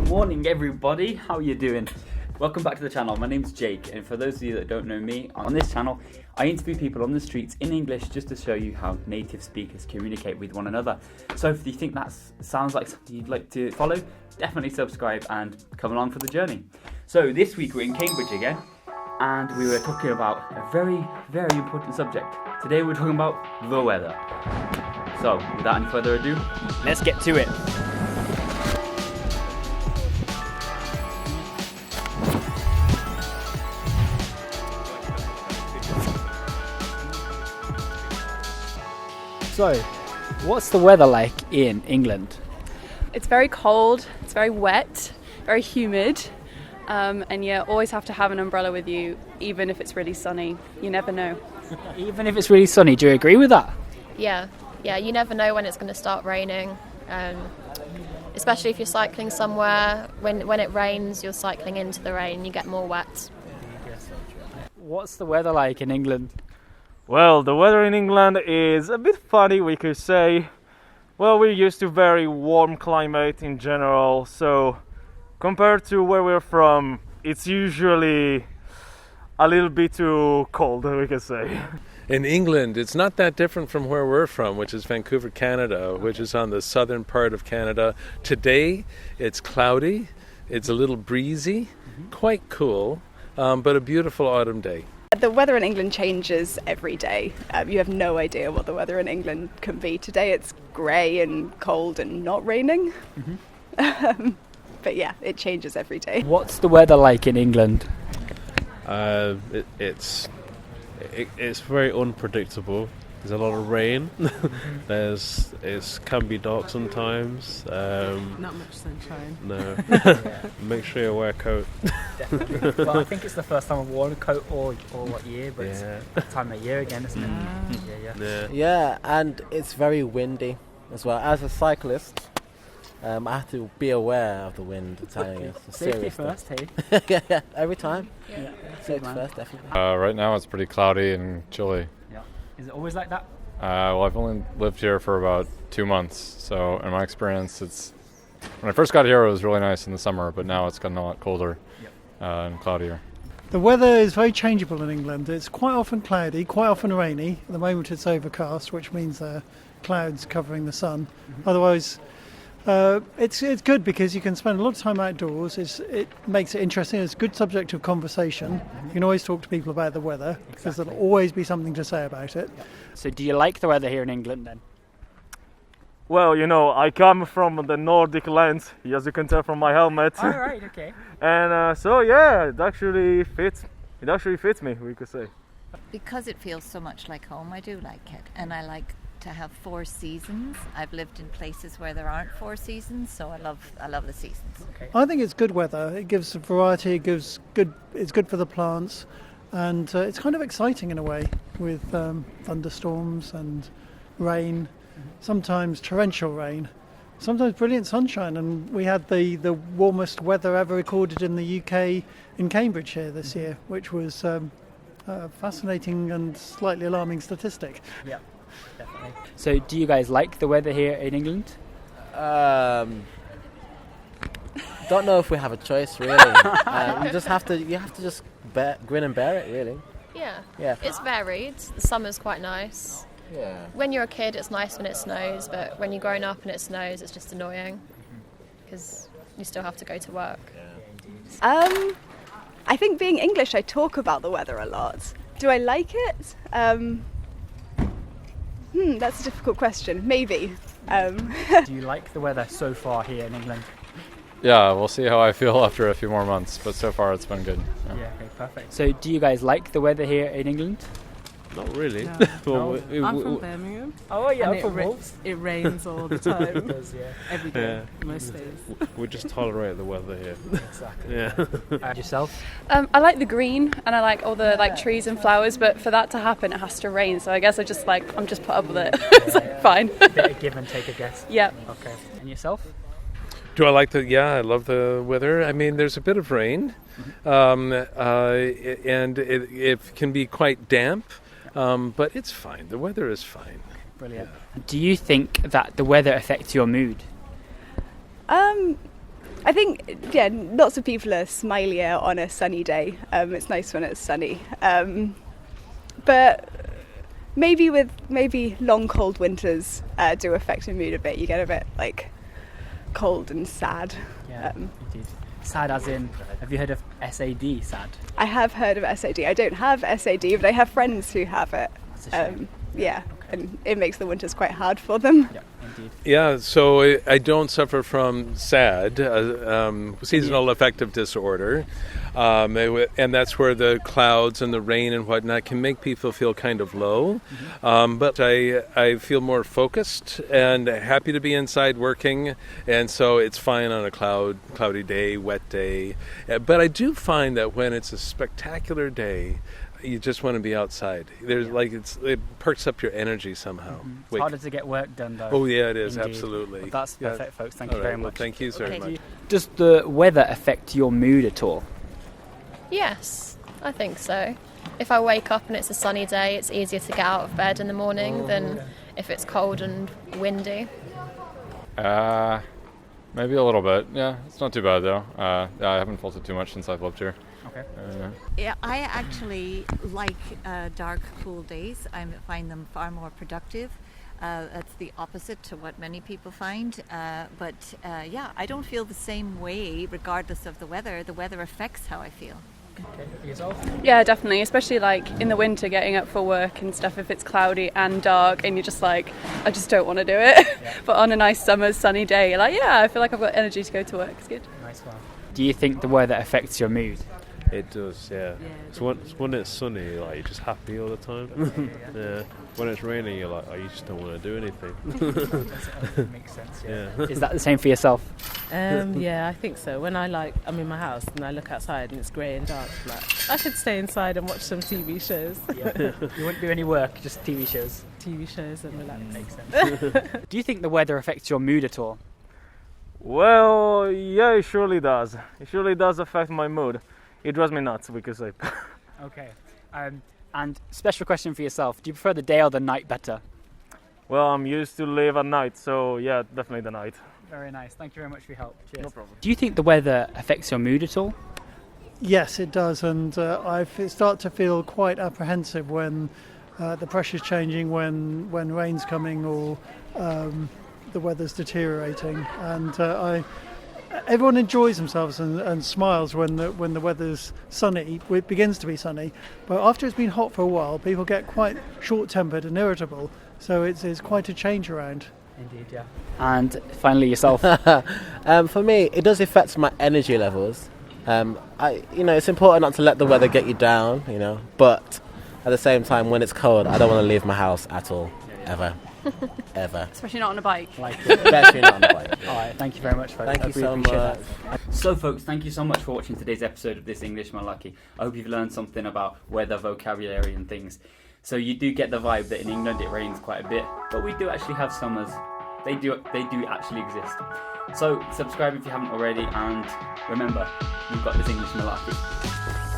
Morning everybody, how are you doing? Welcome back to the channel. My name's Jake, and for those of you that don't know me, on this channel I interview people on the streets in English just to show you how native speakers communicate with one another. So if you think that sounds like something you'd like to follow, definitely subscribe and come along for the journey. So this week we're in Cambridge again, and we were talking about a very, very important subject. Today we're talking about the weather. So without any further ado, let's get to it. So, what's the weather like in England? It's very cold, it's very wet, very humid, and you always have to have an umbrella with you, even if it's really sunny. You never know. Even if it's really sunny, do you agree with that? Yeah, you never know when it's going to start raining, especially if you're cycling somewhere. When it rains, you're cycling into the rain, you get more wet. What's the weather like in England? Well, the weather in England is a bit funny, we could say. Well, we're used to very warm climate in general, so compared to where we're from, it's usually a little bit too cold, we could say. In England, it's not that different from where we're from, which is Vancouver, Canada, which is on the southern part of Canada. Today, it's cloudy, it's a little breezy, quite cool, but a beautiful autumn day. The weather in England changes every day. You have no idea what the weather in England can be. Today it's grey and cold and not raining. But yeah, it changes every day. What's the weather like in England? It's very unpredictable. There's a lot of rain. It can be dark sometimes. Not much sunshine. No. Make sure you wear a coat. Definitely. Well, I think it's the first time I've worn a coat all what year, but it's that time of year again, isn't it? Yeah, and it's very windy as well. As a cyclist, I have to be aware of the wind. I'm telling you, it's Safety serious first, hey? yeah, every time. Safety first, definitely. Right now it's pretty cloudy and chilly. Is it always like that? Well, I've only lived here for about 2 months, so in my experience, when I first got here it was really nice in the summer, but now it's gotten a lot colder and cloudier. The weather is very changeable in England. It's quite often cloudy, quite often rainy. At the moment it's overcast, which means there are clouds covering the sun. Otherwise, it's good because you can spend a lot of time outdoors. It makes it interesting. It's a good subject of conversation. You can always talk to people about the weather because there'll always be something to say about it. So do you like the weather here in England then? Well, I come from the Nordic lands, as you can tell from my helmet. All right, okay. And so yeah, it actually fits me, we could say. Because it feels so much like home, I do like it, and I like to have 4 seasons. I've lived in places where there aren't 4 seasons, so I love the seasons. Okay. I think it's good weather. It gives variety. It's good for the plants, and it's kind of exciting in a way with thunderstorms and rain. Sometimes torrential rain, sometimes brilliant sunshine, and we had the warmest weather ever recorded in the UK in Cambridge here this year, which was a fascinating and slightly alarming statistic. Yeah, definitely. So do you guys like the weather here in England? Don't know if we have a choice really. You have to just grin and bear it really. Yeah. It's varied. The summer's quite nice. Yeah. When you're a kid, it's nice when it snows, but when you're grown up and it snows, it's just annoying because you still have to go to work. I think being English, I talk about the weather a lot. Do I like it? That's a difficult question. Maybe. Do you like the weather so far here in England? Yeah, we'll see how I feel after a few more months, but so far it's been good. Yeah, okay, perfect. So do you guys like the weather here in England? Not really. No. I'm from Birmingham. Oh yeah, and from Wolves. It rains all the time. It does, yeah. Every day, most days. We just tolerate the weather here. Exactly. Yeah. And yourself? I like the green and I like all the trees and flowers, but for that to happen, it has to rain. So I guess I'm just put up with it. It's fine. Bit of give and take, I guess. Yeah. Okay. And yourself? Do I like I love the weather. I mean, there's a bit of rain, and it can be quite damp. But it's fine. The weather is fine. Brilliant. Yeah. Do you think that the weather affects your mood? I think, yeah, lots of people are smilier on a sunny day. It's nice when it's sunny. But maybe long cold winters do affect your mood a bit. You get a bit like cold and sad. Yeah, indeed. Sad as in, have you heard of SAD, sad? I have heard of SAD. I don't have SAD, but I have friends who have it. That's a shame. Yeah, and it makes the winters quite hard for them. Yeah, indeed. Yeah, so I don't suffer from SAD, seasonal affective disorder, and that's where the clouds and the rain and whatnot can make people feel kind of low. But I feel more focused and happy to be inside working, and so it's fine on a cloudy day, wet day. But I do find that when it's a spectacular day, you just want to be outside. There's it perks up your energy somehow. It's harder to get work done though. Oh yeah, it is. Indeed. Absolutely. Well, that's perfect, folks. Thank you All very right, much. well, thank you very much. Does the weather affect your mood at all? Yes, I think so. If I wake up and it's a sunny day, it's easier to get out of bed in the morning than if it's cold and windy. Maybe a little bit. Yeah, it's not too bad though. I haven't felt it too much since I've lived here. Okay. Yeah, I actually like dark, cool days. I find them far more productive. That's the opposite to what many people find. But I don't feel the same way regardless of the weather. The weather affects how I feel. Okay, for yourself? Yeah, definitely, especially like in the winter getting up for work and stuff, if it's cloudy and dark and you're just like, I just don't want to do it. Yeah. But on a nice summer sunny day, you're like, yeah, I feel like I've got energy to go to work. It's good. Nice one. Do you think the weather affects your mood? It does, yeah. So when it's sunny, like you're just happy all the time. Yeah. When it's raining, you're like, oh, you just don't want to do anything. Makes sense. Yeah. Is that the same for yourself? Yeah, I think so. When I'm in my house and I look outside and it's grey and dark, I'm like, I could stay inside and watch some TV shows. Yeah. You wouldn't do any work, just TV shows. TV shows and relax. Makes sense. Do you think the weather affects your mood at all? Well, yeah, it surely does. It surely does affect my mood. It drives me nuts, we could say. Okay. And special question for yourself. Do you prefer the day or the night better? Well, I'm used to live at night, so yeah, definitely the night. Very nice. Thank you very much for your help. Cheers. No problem. Do you think the weather affects your mood at all? Yes, it does, and I start to feel quite apprehensive when the pressure's changing, when rain's coming or the weather's deteriorating, and everyone enjoys themselves and smiles when the weather's sunny. It begins to be sunny, but after it's been hot for a while, people get quite short-tempered and irritable. So it's quite a change around. Indeed, yeah. And finally, yourself. For me, it does affect my energy levels. It's important not to let the weather get you down, but at the same time, when it's cold, I don't want to leave my house at all, ever. Ever. Especially not on a bike. Especially not on a bike. All right, thank you very much, folks. Thank you so much. That. So, folks, thank you so much for watching today's episode of this English Malarkey. I hope you've learned something about weather, vocabulary, and things. So you do get the vibe that in England it rains quite a bit, but we do actually have summers. They do actually exist. So subscribe if you haven't already, and remember, you've got this English Malarkey.